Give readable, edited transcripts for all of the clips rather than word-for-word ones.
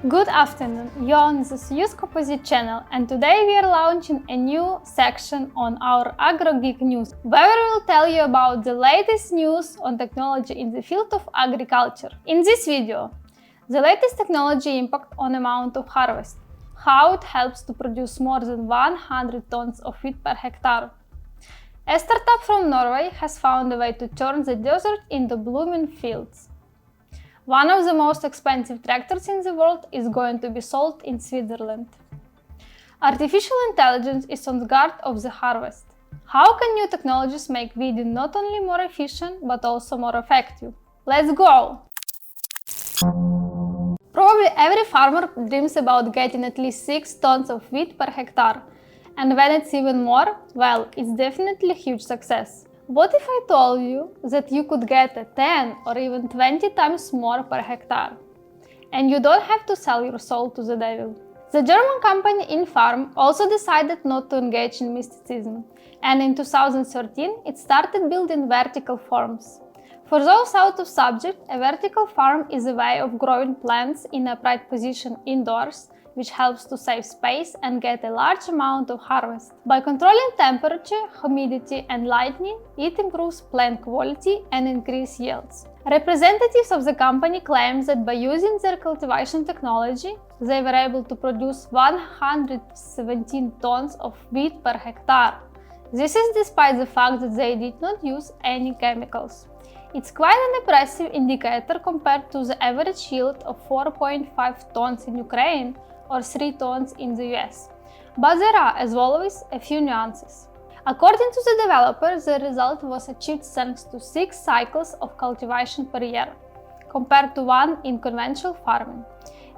Good afternoon, you're on the SOILS Composite channel, and today we are launching a new section on our Agro Geek News, where we will tell you about the latest news on technology in the field of agriculture. In this video, the latest technology impact on amount of harvest, how it helps to produce more than 100 tons of wheat per hectare. A startup from Norway has found a way to turn the desert into blooming fields. One of the most expensive tractors in the world is going to be sold in Switzerland. Artificial intelligence is on the guard of the harvest. How can new technologies make weeding not only more efficient, but also more effective? Let's go! Probably every farmer dreams about getting at least 6 tons of wheat per hectare. And when it's even more, well, it's definitely a huge success. What if I told you that you could get a 10 or even 20 times more per hectare? And you don't have to sell your soul to the devil. The German company Infarm also decided not to engage in mysticism, and in 2013 it started building vertical farms. For those out of subject, a vertical farm is a way of growing plants in a upright position indoors, which helps to save space and get a large amount of harvest. By controlling temperature, humidity and lighting, it improves plant quality and increases yields. Representatives of the company claim that by using their cultivation technology, they were able to produce 117 tons of wheat per hectare. This is despite the fact that they did not use any chemicals. It's quite an impressive indicator compared to the average yield of 4.5 tons in Ukraine or 3 tons in the US. But there are, as always, a few nuances. According to the developer, the result was achieved thanks to 6 cycles of cultivation per year, compared to 1 in conventional farming.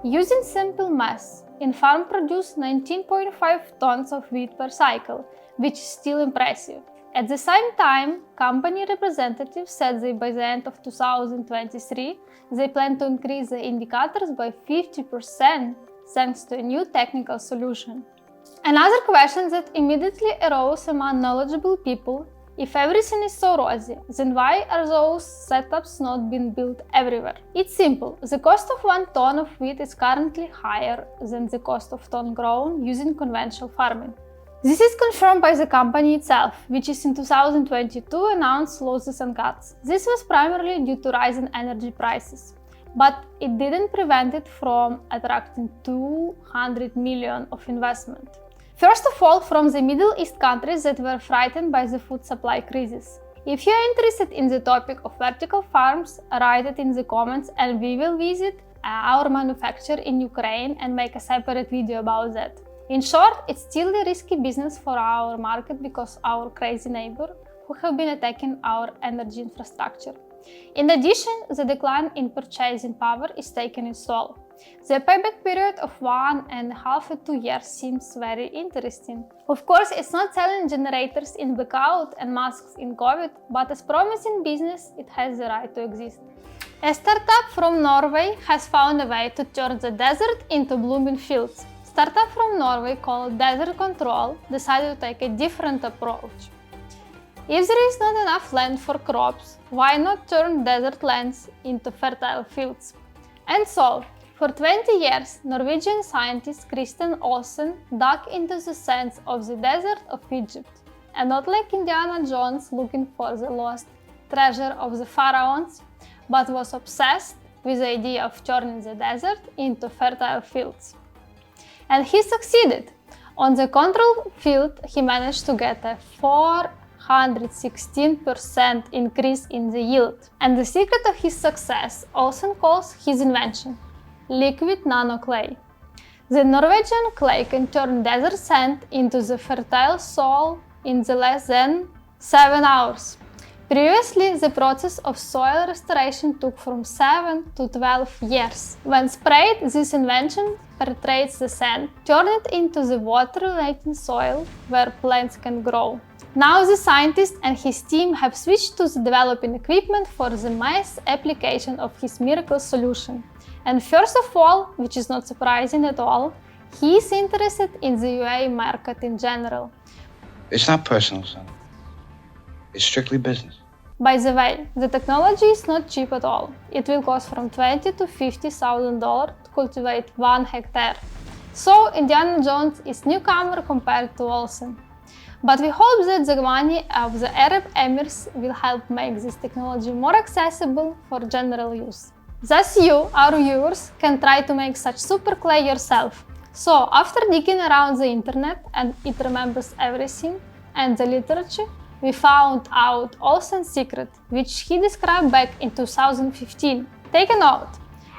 Using simple math, Infarm produced 19.5 tons of wheat per cycle, which is still impressive. At the same time, company representatives said that by the end of 2023, they plan to increase the indicators by 50%, thanks to a new technical solution. Another question that immediately arose among knowledgeable people: if everything is so rosy, then why are those setups not being built everywhere? It's simple. The cost of 1 ton of wheat is currently higher than the cost of ton grown using conventional farming. This is confirmed by the company itself, which in 2022 announced losses and cuts. This was primarily due to rising energy prices. But it didn't prevent it from attracting 200 million of investment. First of all, from the Middle East countries that were frightened by the food supply crisis. If you are interested in the topic of vertical farms, write it in the comments and we will visit our manufacturer in Ukraine and make a separate video about that. In short, it's still a risky business for our market because our crazy neighbor who have been attacking our energy infrastructure. In addition, the decline in purchasing power is taking its toll. The payback period of 1.5 to 2 years seems very interesting. Of course, it's not selling generators in blackout and masks in COVID, but as promising business, it has the right to exist. A startup from Norway has found a way to turn the desert into blooming fields. Startup from Norway called Desert Control decided to take a different approach. If there is not enough land for crops, why not turn desert lands into fertile fields? And so, for 20 years, Norwegian scientist Christian Olsen dug into the sands of the desert of Egypt, and not like Indiana Jones looking for the lost treasure of the pharaohs, but was obsessed with the idea of turning the desert into fertile fields. And he succeeded. On the control field, he managed to get a 416% increase in the yield. And the secret of his success Olsen calls his invention: liquid nanoclay. The Norwegian clay can turn desert sand into the fertile soil in less than 7 hours. Previously, the process of soil restoration took from 7 to 12 years. When sprayed, this invention penetrates the sand, turning it into the water-laden soil where plants can grow. Now the scientist and his team have switched to the developing equipment for the mass application of his miracle solution. And first of all, which is not surprising at all, he is interested in the UA market in general. It's not personal, son. It's strictly business. By the way, the technology is not cheap at all. It will cost from $20,000 to $50,000 to cultivate 1 hectare. So Indiana Jones is newcomer compared to Olsen. But we hope that the money of the Arab Emirs will help make this technology more accessible for general use. Thus you, our viewers, can try to make such super clay yourself. So after digging around the internet, and it remembers everything, and the literature, we found out Olsen's secret, which he described back in 2015. Take a note,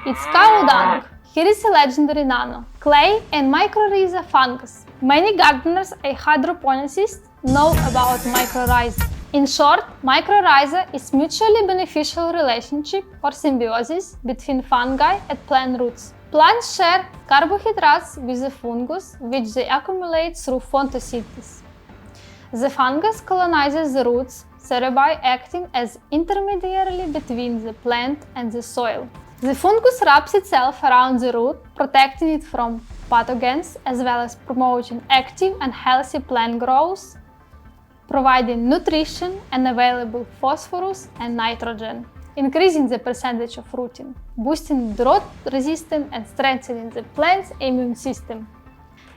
it's cow dung. Here is a legendary nano, clay and mycorrhiza fungus. Many gardeners and hydroponists know about mycorrhiza. In short, mycorrhiza is mutually beneficial relationship or symbiosis between fungi and plant roots. Plants share carbohydrates with the fungus, which they accumulate through photosynthesis. The fungus colonizes the roots, thereby acting as intermediary between the plant and the soil. The fungus wraps itself around the root, protecting it from pathogens as well as promoting active and healthy plant growth, providing nutrition and available phosphorus and nitrogen, increasing the percentage of rooting, boosting drought resistance and strengthening the plant's immune system.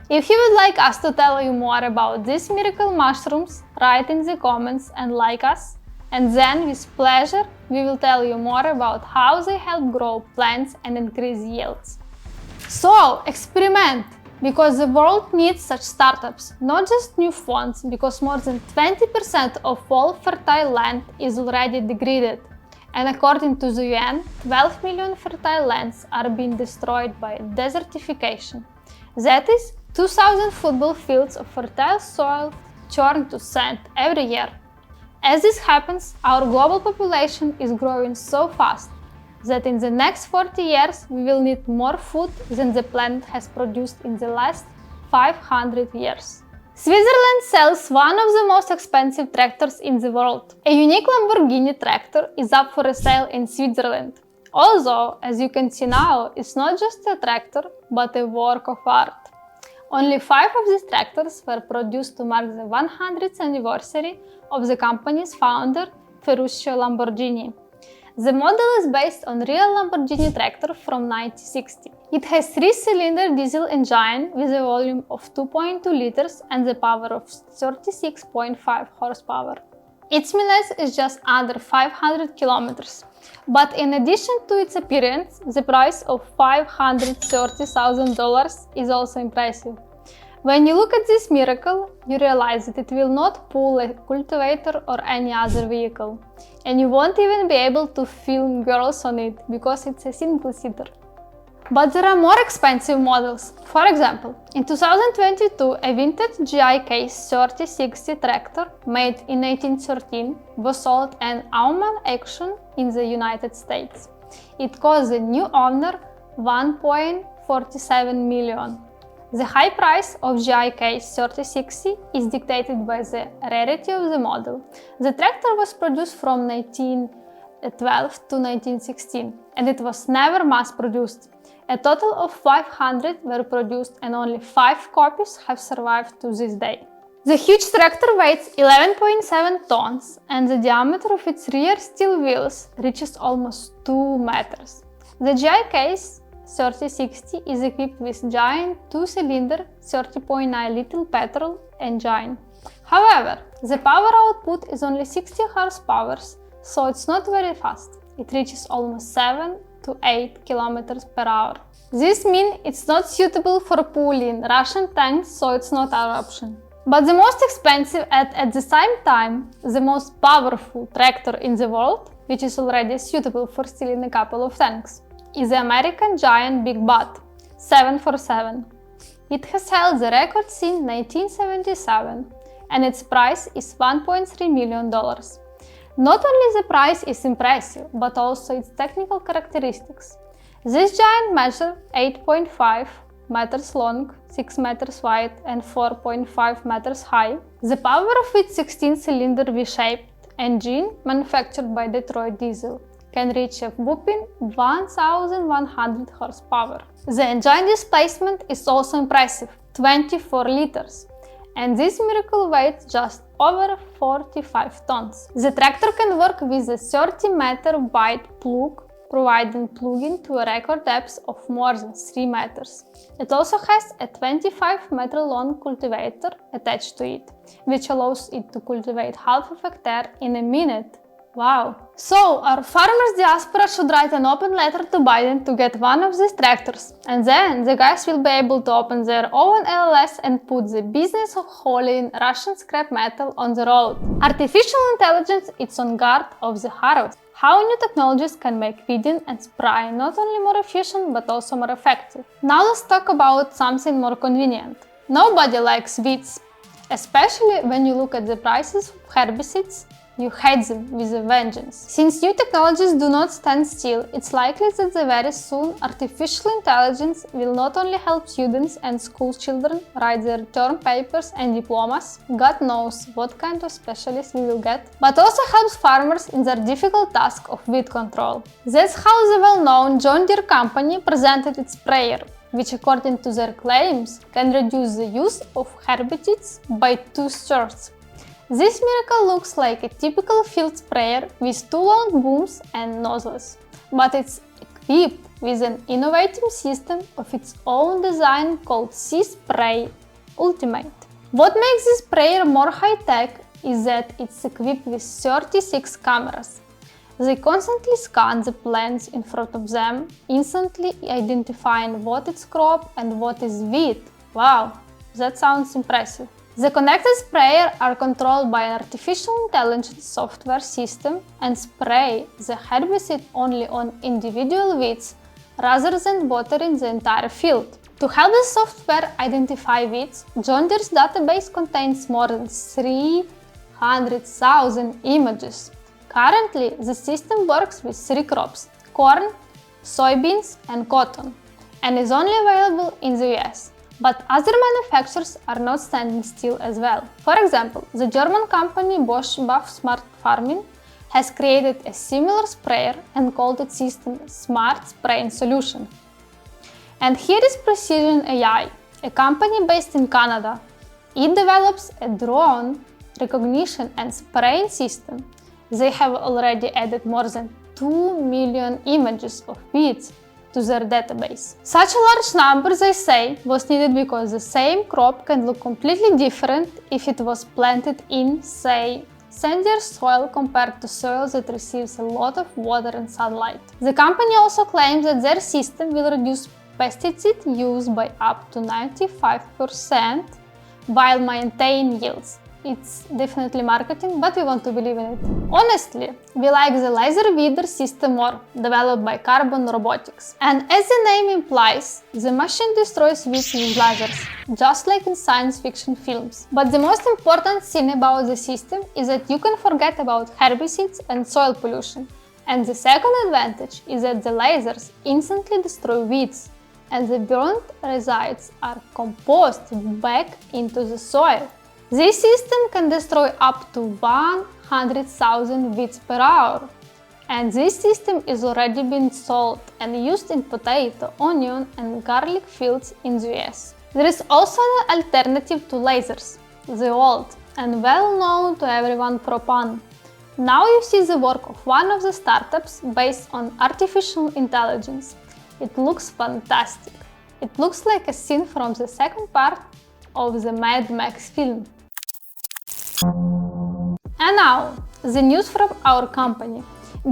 If you would like us to tell you more about these miracle mushrooms, write in the comments and like us, and then with pleasure we will tell you more about how they help grow plants and increase yields. So experiment, because the world needs such startups, not just new funds, because more than 20% of all fertile land is already degraded. And according to the UN, 12 million fertile lands are being destroyed by desertification. That is, 2,000 football fields of fertile soil turn to sand every year. As this happens, our global population is growing so fast that in the next 40 years we will need more food than the planet has produced in the last 500 years. Switzerland sells one of the most expensive tractors in the world. A unique Lamborghini tractor is up for sale in Switzerland. Although, as you can see now, it's not just a tractor, but a work of art. Only 5 of these tractors were produced to mark the 100th anniversary of the company's founder, Ferruccio Lamborghini. The model is based on real Lamborghini tractor from 1960. It has 3-cylinder diesel engine with a volume of 2.2 liters and the power of 36.5 horsepower. Its mileage is just under 500 kilometers. But in addition to its appearance, the price of $530,000 is also impressive. When you look at this miracle, you realize that it will not pull a cultivator or any other vehicle. And you won't even be able to film girls on it, because it's a single-seater. But there are more expensive models. For example, in 2022, a vintage GI Case 3060 tractor made in 1913 was sold at Auman Auction in the United States. It cost the new owner $1.47 million. The high price of GI Case 3060 is dictated by the rarity of the model. The tractor was produced from 1912 to 1916, and it was never mass-produced. A total of 500 were produced and only 5 copies have survived to this day. The huge tractor weighs 11.7 tons and the diameter of its rear steel wheels reaches almost 2 meters. The GI Case 3060 is equipped with giant 2-cylinder 30.9 liter petrol engine. However, the power output is only 60 horsepower, so it's not very fast. It reaches almost 7 to 8 kilometers per hour. This means it's not suitable for pulling Russian tanks, so it's not our option. But the most expensive and at the same time the most powerful tractor in the world, which is already suitable for stealing a couple of tanks, is the American giant Big Butt 747. It has held the record since 1977 and its price is $1.3 million. Not only the price is impressive, but also its technical characteristics. This giant measures 8.5 meters long, 6 meters wide and 4.5 meters high. The power of its 16-cylinder V-shaped engine, manufactured by Detroit Diesel, can reach a whopping 1,100 horsepower. The engine displacement is also impressive, 24 liters. And this miracle weighs just over 45 tons. The tractor can work with a 30-meter wide plug providing plugin to a record depth of more than 3 meters. It also has a 25-meter long cultivator attached to it, which allows it to cultivate half of a hectare in a minute. Wow! So, our farmers diaspora should write an open letter to Biden to get one of these tractors, and then the guys will be able to open their own LLS and put the business of hauling Russian scrap metal on the road. Artificial intelligence is on guard of the harvest. How new technologies can make weeding and spraying not only more efficient but also more effective. Now let's talk about something more convenient. Nobody likes weeds, especially when you look at the prices of herbicides. You hate them with a vengeance. Since new technologies do not stand still, it's likely that very soon artificial intelligence will not only help students and school children write their term papers and diplomas, God knows what kind of specialists we will get, but also helps farmers in their difficult task of weed control. That's how the well-known John Deere company presented its sprayer, which according to their claims can reduce the use of herbicides by 2/3. This miracle looks like a typical field sprayer with 2 long booms and nozzles, but it's equipped with an innovative system of its own design called C-Spray Ultimate. What makes this sprayer more high-tech is that it's equipped with 36 cameras. They constantly scan the plants in front of them, instantly identifying what is crop and what is weed. Wow, that sounds impressive. The connected sprayers are controlled by an artificial intelligence software system and spray the herbicide only on individual weeds rather than watering the entire field. To help the software identify weeds, John Deere's database contains more than 300,000 images. Currently, the system works with 3 crops: corn, soybeans, and cotton, and is only available in the US. But other manufacturers are not standing still as well. For example, the German company Bosh Smart Farming has created a similar sprayer and called its system Smart Spraying Solution. And here is Precision AI, a company based in Canada. It develops a drone recognition and spraying system. They have already added more than 2 million images of weeds to their database. Such a large number, they say, was needed because the same crop can look completely different if it was planted in, say, sandier soil compared to soil that receives a lot of water and sunlight. The company also claims that their system will reduce pesticide use by up to 95% while maintaining yields. It's definitely marketing, but we want to believe in it. Honestly, we like the laser weeder system more, developed by Carbon Robotics. And as the name implies, the machine destroys weeds with lasers, just like in science fiction films. But the most important thing about the system is that you can forget about herbicides and soil pollution. And the second advantage is that the lasers instantly destroy weeds, and the burnt residues are composted back into the soil. This system can destroy up to 100,000 weeds per hour. And this system is already being sold and used in potato, onion and garlic fields in the US. There is also an alternative to lasers, the old and well-known to everyone Propan. Now you see the work of one of the startups based on artificial intelligence. It looks fantastic. It looks like a scene from the second part of the Mad Max film. And now, the news from our company.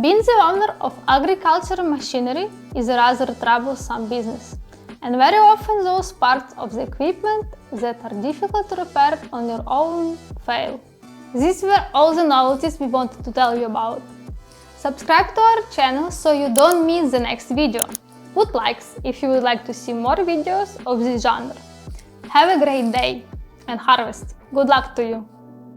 Being the owner of agricultural machinery is a rather troublesome business, and very often those parts of the equipment that are difficult to repair on your own fail. These were all the novelties we wanted to tell you about. Subscribe to our channel so you don't miss the next video. Put likes if you would like to see more videos of this genre. Have a great day and harvest. Good luck to you!